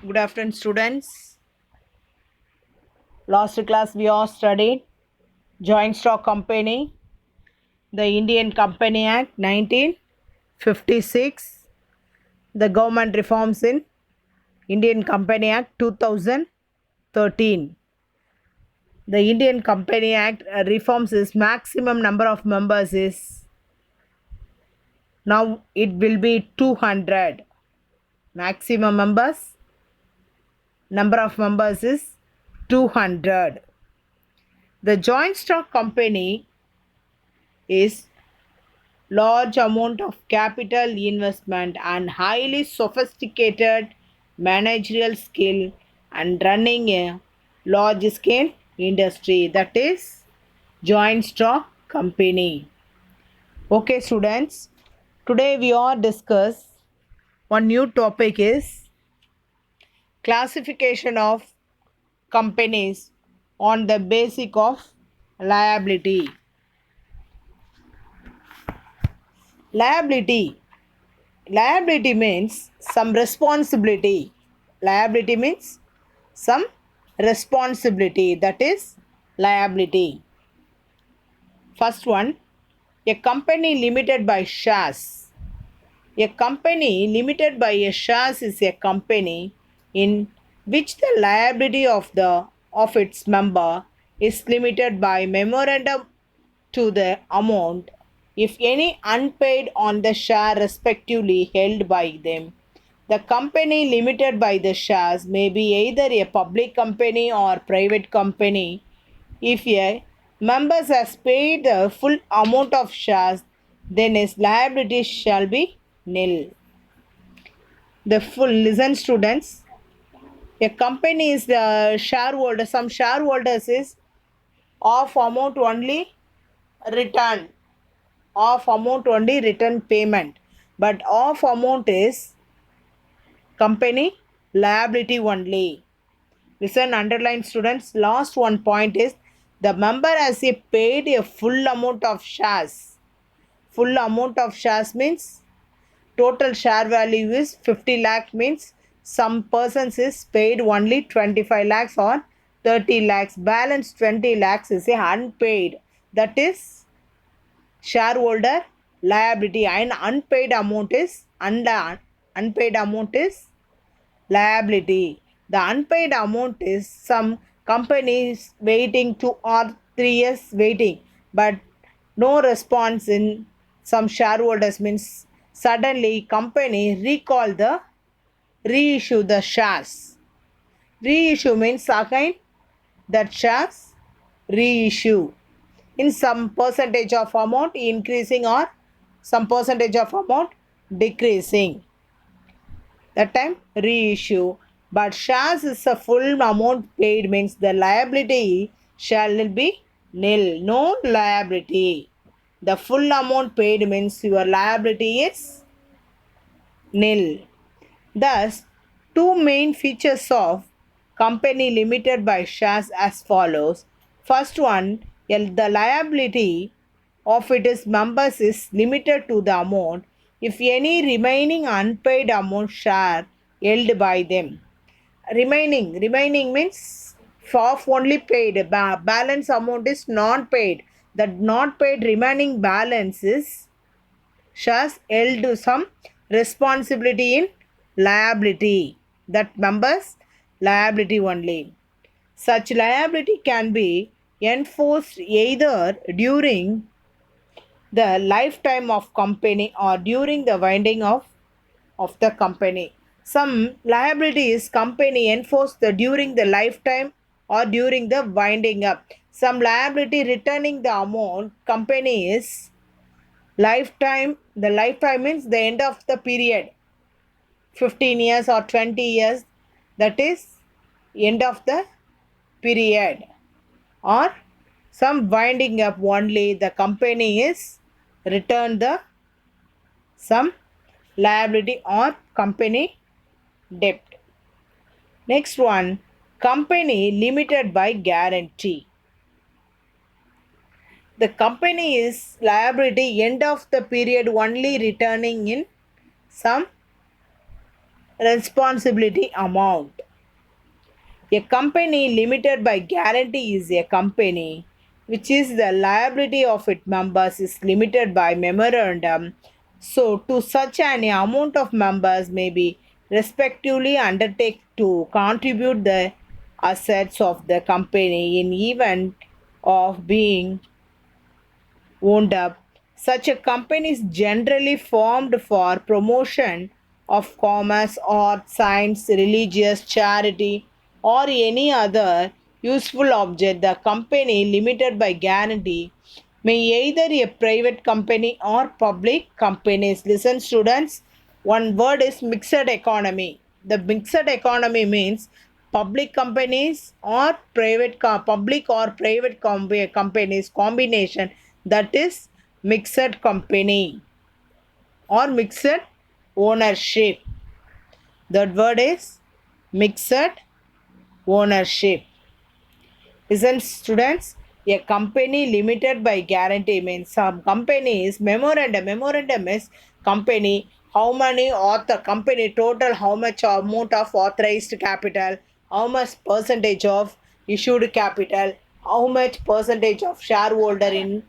Good afternoon, students. Last class we all studied Joint Stock Company, the Indian Company Act 1956, the government reforms in Indian Company Act 2013. The Indian Company Act reforms is maximum number of members is now it will be 200. Maximum number of members is 200. The joint stock company is large amount of capital investment and highly sophisticated managerial skill and running a large scale industry, that is joint stock company. Okay students, today we all discuss one new topic is classification of companies on the basic of liability. Liability. Liability means some responsibility. Liability means some responsibility, that is liability. First one, a company limited by shares. A company limited by a shares is a company in which the liability of its member is limited by memorandum to the amount, if any, unpaid on the share respectively held by them. The company limited by the shares may be either a public company or private company. If a member has paid the full amount of shares, then his liability shall be nil. The full, listen students, a company is the shareholder, some shareholders is of amount only return, of amount only return payment, but of amount is company liability only. Listen, underline students, last one point is the member has paid a full amount of shares. Full amount of shares means total share value is 50 lakh, means some persons is paid only 25 lakhs or 30 lakhs, balance 20 lakhs is a unpaid, that is shareholder liability, and unpaid amount is unpaid amount is liability. The unpaid amount is some companies waiting 2 or 3 years waiting, but no response in some shareholders, means suddenly company recall the reissue the shares. Reissue means again that shares reissue in some percentage of amount increasing or some percentage of amount decreasing, that time reissue. But shares is a full amount paid, means the liability shall be nil, no liability. The full amount paid means your liability is nil. Thus, two main features of company limited by shares as follows. First one, the liability of its members is limited to the amount, if any remaining unpaid amount share held by them. Remaining means of only paid, balance amount is not paid. That not paid remaining balance is shares held to some responsibility in liability, that members liability only. Such liability can be enforced either during the lifetime of company or during the winding of the company. Some liabilities company enforced during the lifetime or during the winding up. Some liability returning the amount company is lifetime. The lifetime means the end of the period, 15 years or 20 years, that is end of the period. Or some winding up only, the company is return the some liability or company debt. Next one, company limited by guarantee. The company is liability end of the period only returning in some responsibility amount. A company limited by guarantee is a company which is the liability of its members is limited by memorandum. So, to such an amount of members may be respectively undertake to contribute the assets of the company in event of being wound up. Such a company is generally formed for promotion of commerce, art, science, religious, charity, or any other useful object. The company, limited by guarantee, may either a private company or public companies. Listen, students, one word is mixed economy. The mixed economy means public companies or public or private companies combination, that is mixed company or mixed ownership. That word is mixed ownership. Listen, students, a company limited by guarantee means some companies memorandum. Memorandum is company, how many author company total, how much amount of authorized capital, how much percentage of issued capital, how much percentage of shareholder in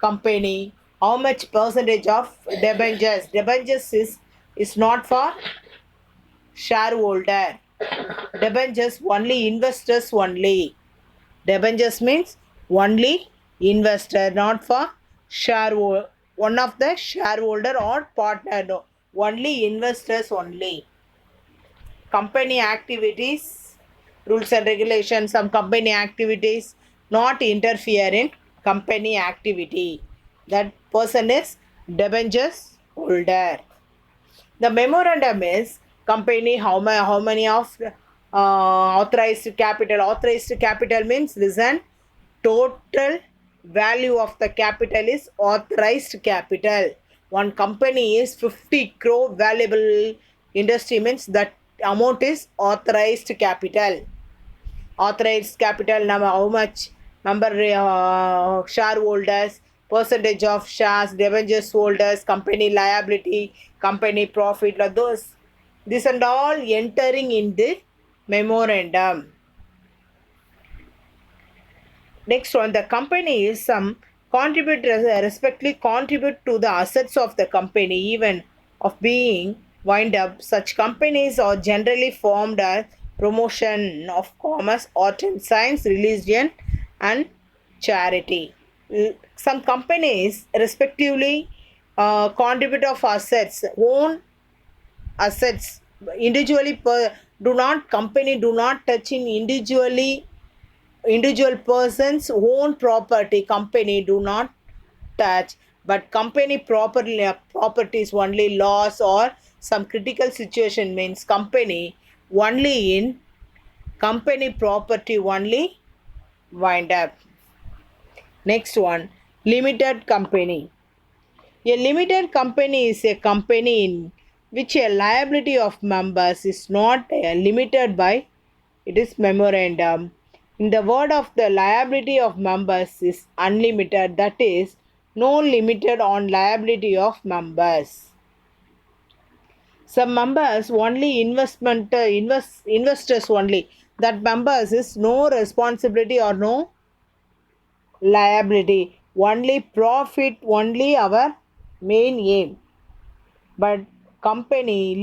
company, how much percentage of debentures. Debentures is not for shareholder. Debentures only investors only. Debentures means only investor, not for shareholder, one of the shareholder or partner. No, only investors only. Company activities, rules and regulations. Some company activities not interfere in company activity. That person is debentures holder. The memorandum is company how many of authorized capital. Authorized capital means, listen, total value of the capital is authorized capital. One company is 50 crore valuable industry means that amount is authorized capital. Authorized capital number, how much number shareholders, percentage of shares, debentures holders, company liability, company profit, like those, this and all entering in the memorandum. Next one, the company is some contribute respectively contribute to the assets of the company even of being wind up. Such companies are generally formed as promotion of commerce, art and science, religion and charity. Some companies respectively contribute of assets, own assets individually do not company do not touch in individual persons own property, company do not touch, but company properties only loss or some critical situation means company only in company property only wind up. Next one, limited company. A limited company is a company in which a liability of members is not limited by it is memorandum. In the word of the liability of members is unlimited, that is, no limited on liability of members. Some members only investors only. That members is no responsibility or no liability. Only profit, only our main aim. But company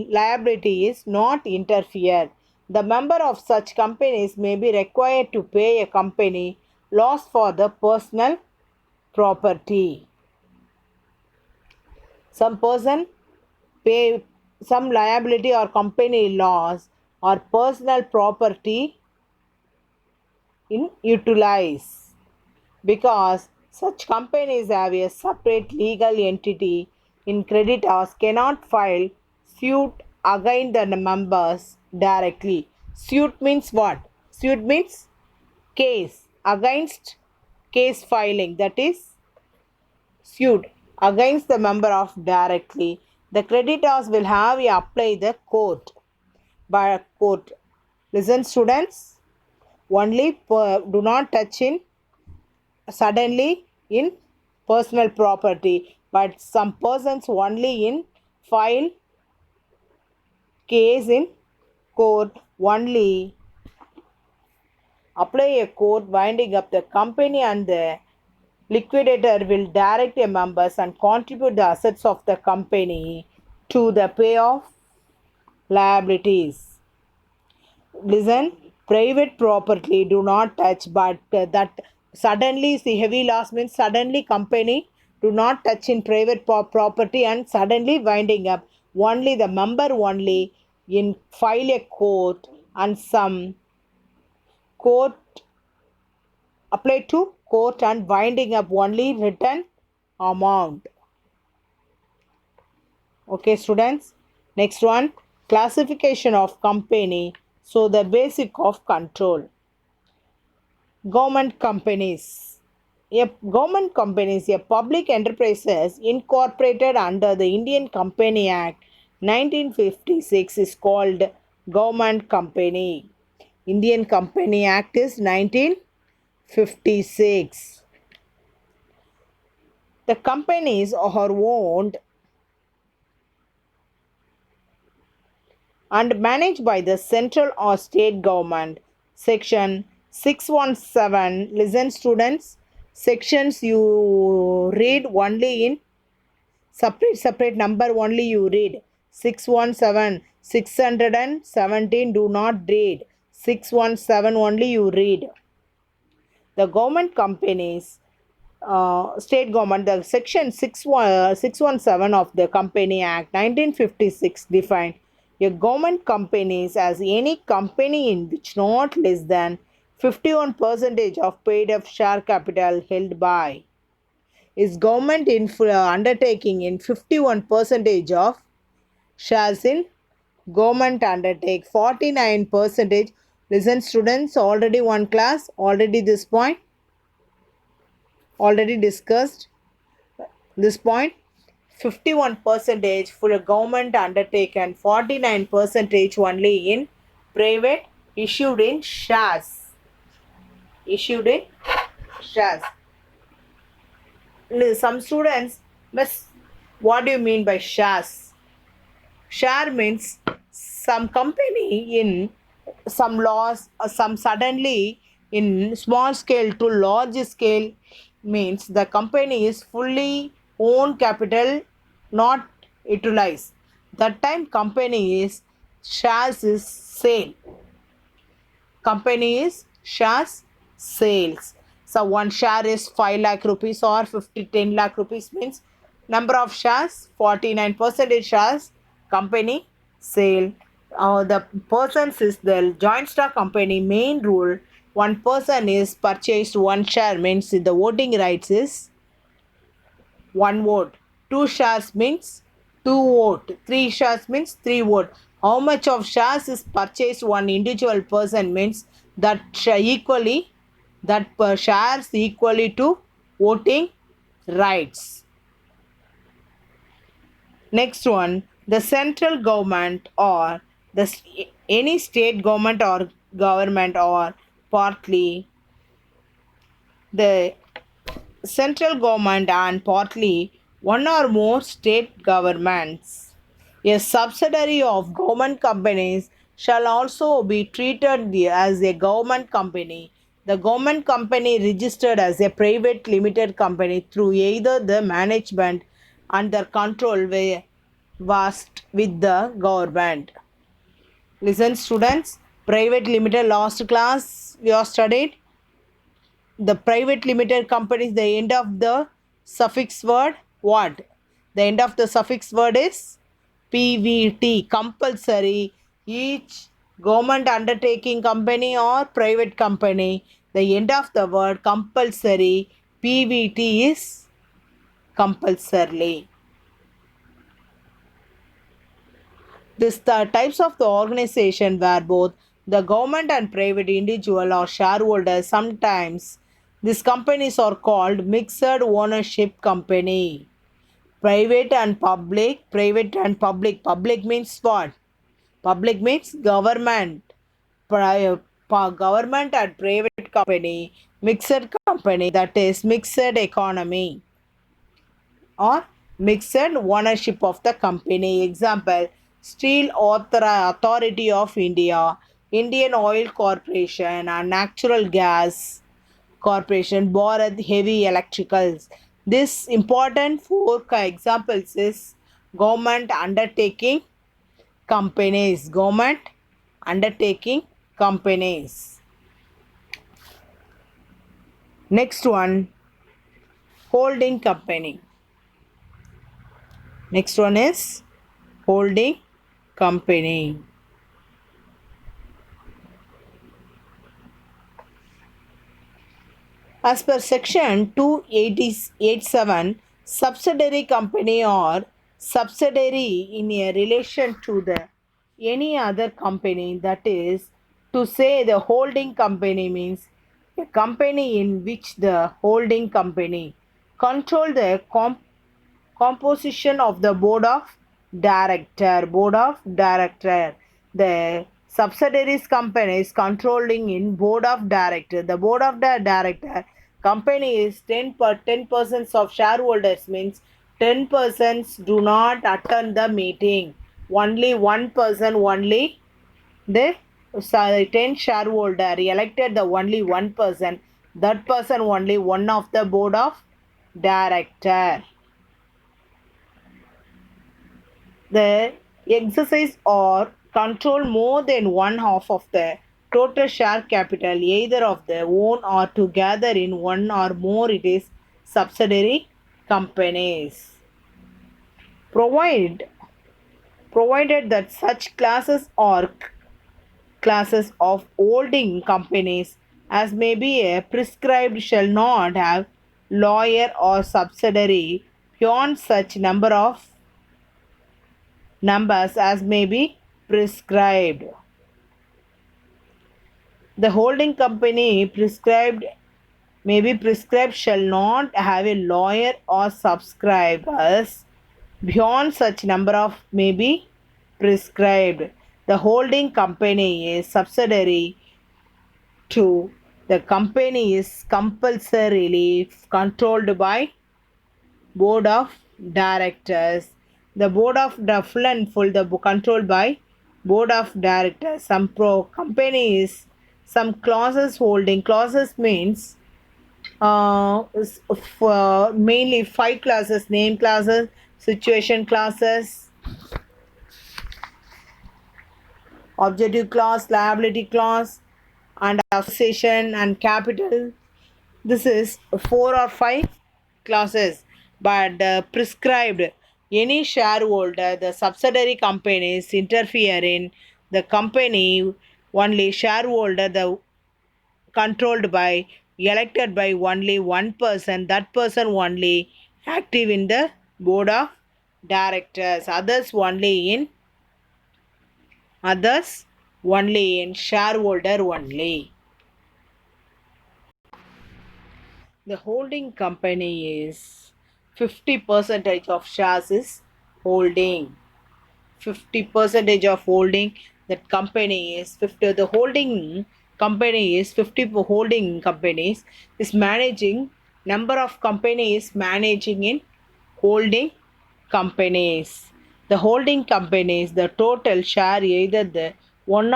liability is not interfere. The member of such companies may be required to pay a company loss for the personal property. Some person pay some liability or company loss or personal property in utilize, because such companies have a separate legal entity in creditors cannot file suit against the members directly. Suit means what? Suit means case against, case filing, that is suit against the member of directly. The creditors will have to apply the court by court. Listen, students, only do not touch in suddenly in personal property, but some persons only in file case in court only. Apply a court winding up the company, and the liquidator will direct a members and contribute the assets of the company to the pay of liabilities. Listen, private property do not touch, but that suddenly, see, heavy loss means suddenly company do not touch in private property and suddenly winding up. Only the member only in file a court, and some court apply to court and winding up only written amount. Okay, students. Next one, classification of company. So the basic of control. Government companies. Government companies, a public enterprises incorporated under the Indian Company Act 1956 is called government company. Indian Company Act is 1956. The companies are owned and managed by the central or state government. Section 617. Listen, students. Sections you read only in separate number only you read. 617, 617 do not read. 617 only you read. The government companies, state government, the section 617 of the Company Act 1956 defined a government companies as any company in which not less than 51% of paid up share capital held by is government undertaking in 51% of shares in government undertake 49%. Listen, students, already one class, already this point, already discussed this point. 51% for a government undertaken, 49% only in private issued in shares. Issued in shares. Some students, miss, what do you mean by shares? Share means some company in some loss, some suddenly in small scale to large scale, means the company is fully own capital not utilized. That time company is shares is sale. Company is shares sales. So one share is 5 lakh rupees or 10 lakh rupees, means number of shares 49% shares company sale. The persons is the joint stock company main rule. One person is purchased one share, means the voting rights is one vote. Two shares means two vote. Three shares means three vote. How much of shares is purchased one individual person, means that equally, that per shares equally to voting rights. Next one, the central government or any state government or government or partly the central government and partly one or more state governments. A subsidiary of government companies shall also be treated as a government company. The government company registered as a private limited company through either the management under control vast with the government. Listen, students, private limited last class we have studied. The private limited companies, the end of the suffix word what? The end of the suffix word is PVT, compulsory. Each government undertaking company or private company, the end of the word compulsory, PVT is compulsorily. This the types of the organization where both the government and private individual or shareholders. Sometimes these companies are called mixed ownership company. Private and public. Private and public. Public means what? Public means government. Government and private company. Mixed company, that is mixed economy or mixed ownership of the company. Example, Steel Authority of India, Indian Oil Corporation, and Natural Gas Corporation, Bharat Heavy Electricals. This important four examples is government undertaking companies. Government undertaking companies. Next one, holding company. Next one is holding company. As per section 287, subsidiary company or subsidiary in a relation to the any other company, that is to say the holding company means a company in which the holding company control the composition of the board of director. The subsidiaries companies controlling in board of director. The board of the director company is 10% of shareholders, means 10% do not attend the meeting. Only one person, only the 10 shareholder elected the only one person. That person only one of the board of director. The exercise or control more than one half of the total share capital, either of their own or together in one or more, it is subsidiary companies. Provided that such classes or classes of holding companies as may be prescribed shall not have lawyer or subsidiary beyond such number of numbers as may be prescribed. The holding company prescribed may be prescribed shall not have a lawyer or subscribers beyond such number of may be prescribed. The holding company is subsidiary to the company is compulsorily controlled by board of directors. The board of the full and full the controlled by board of directors. Some companies, some clauses holding. Clauses means mainly five classes: name classes, situation classes, objective clause, liability clause, and association and capital. This is 4 or 5 clauses, but prescribed any shareholder, the subsidiary companies interfere in the company, only shareholder, the controlled by, elected by only one person, that person only active in the board of directors, others only in shareholder only. The holding company is 50 percentage of shares is holding. 50 percentage of holding, that company is 50. The holding company is 50. Holding companies is managing, number of companies managing in holding companies. The holding companies, the total share either the one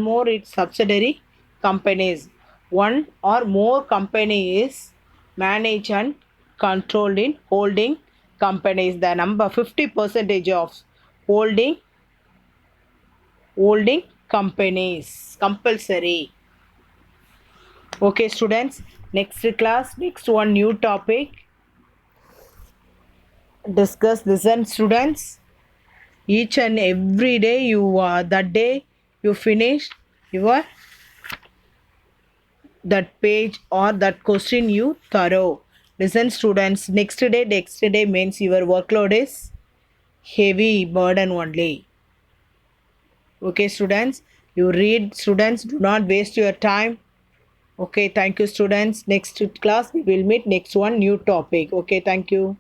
more its subsidiary companies. One or more company is managed and controlled in holding companies. The number 50 percentage of holding holding companies compulsory. Okay students, next class, next one new topic discuss. Listen students, each and every day you that day you finish your that page or that question you thorough. Listen students, next day means your workload is heavy burden only. Okay students, you read students, do not waste your time. Okay, thank you students. Next class we will meet next one new topic. Okay, thank you.